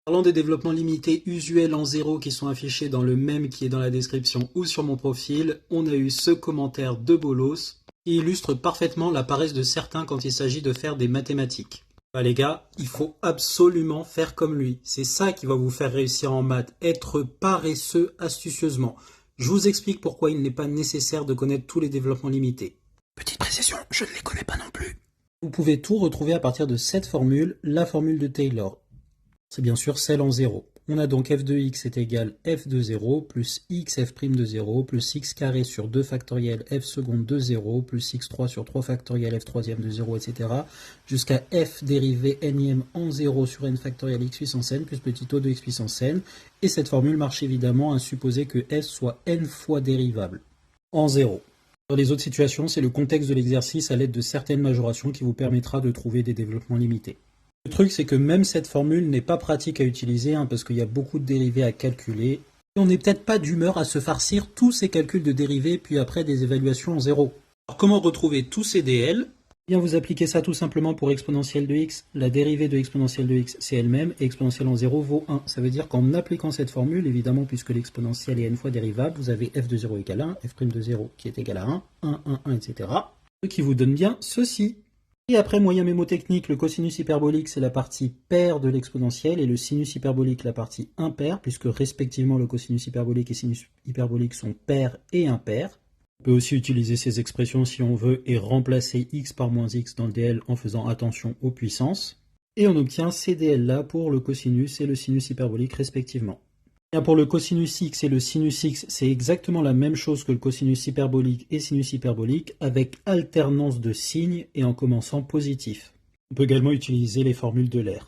Parlant des développements limités usuels en zéro qui sont affichés dans le mème qui est dans la description ou sur mon profil, on a eu ce commentaire de Bolos qui illustre parfaitement la paresse de certains quand il s'agit de faire des mathématiques. Bah les gars, il faut absolument faire comme lui. C'est ça qui va vous faire réussir en maths, être paresseux astucieusement. Je vous explique pourquoi il n'est pas nécessaire de connaître tous les développements limités. Petite précision, je ne les connais pas non plus. Vous pouvez tout retrouver à partir de cette formule, la formule de Taylor. C'est bien sûr celle en 0. On a donc f de x est égal f de 0 plus x f' de 0 plus x carré sur 2 factoriel f seconde de 0 plus x3 sur 3 factoriel f troisième de 0, etc. jusqu'à f dérivée nième en 0 sur n factoriel x puissance n plus petit o de x puissance n. Et cette formule marche évidemment à supposer que s soit n fois dérivable en 0. Dans les autres situations, c'est le contexte de l'exercice à l'aide de certaines majorations qui vous permettra de trouver des développements limités. Le truc, c'est que même cette formule n'est pas pratique à utiliser parce qu'il y a beaucoup de dérivés à calculer. Et on n'est peut-être pas d'humeur à se farcir tous ces calculs de dérivés puis après des évaluations en zéro. Alors comment retrouver tous ces dl? Eh bien, vous appliquez ça tout simplement pour exponentielle de x. La dérivée de exponentielle de x, c'est elle-même, et exponentielle en 0 vaut 1. Ça veut dire qu'en appliquant cette formule, évidemment, puisque l'exponentielle est n fois dérivable, vous avez f de 0 égale 1, f' de 0 qui est égal à 1, etc. Ce qui vous donne bien ceci. Et après, moyen mémotechnique, le cosinus hyperbolique, c'est la partie paire de l'exponentielle, et le sinus hyperbolique, la partie impaire, puisque respectivement le cosinus hyperbolique et sinus hyperbolique sont pairs et impairs. On peut aussi utiliser ces expressions si on veut et remplacer x par moins x dans le dl en faisant attention aux puissances. Et on obtient ces dl là pour le cosinus et le sinus hyperbolique respectivement. Bien, pour le cosinus x et le sinus x, c'est exactement la même chose que le cosinus hyperbolique et sinus hyperbolique, avec alternance de signes et en commençant positif. On peut également utiliser les formules d'Euler.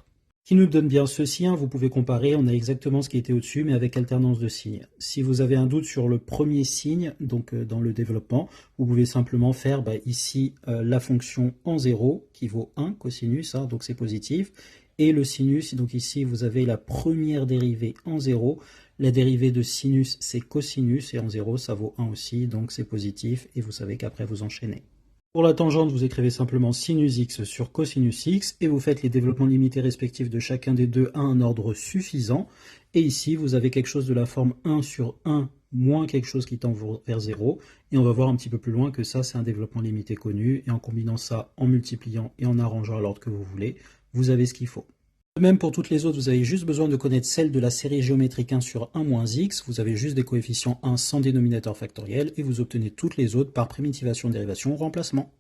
Qui nous donne bien ceci, vous pouvez comparer, on a exactement ce qui était au-dessus, mais avec alternance de signes. Si vous avez un doute sur le premier signe, donc dans le développement, vous pouvez simplement faire ici la fonction en 0, qui vaut 1 cosinus, donc c'est positif, et le sinus, donc ici vous avez la première dérivée en 0, la dérivée de sinus c'est cosinus, et en 0 ça vaut 1 aussi, donc c'est positif, et vous savez qu'après vous enchaînez. Pour la tangente, vous écrivez simplement sinus x sur cosinus x, et vous faites les développements limités respectifs de chacun des deux à un ordre suffisant, et ici vous avez quelque chose de la forme 1 sur 1 moins quelque chose qui tend vers 0, et on va voir un petit peu plus loin que ça c'est un développement limité connu, et en combinant ça, en multipliant et en arrangeant à l'ordre que vous voulez, vous avez ce qu'il faut. De même pour toutes les autres, vous avez juste besoin de connaître celle de la série géométrique 1 sur 1 moins x, vous avez juste des coefficients 1 sans dénominateur factoriel, et vous obtenez toutes les autres par primitivation, dérivation, remplacement.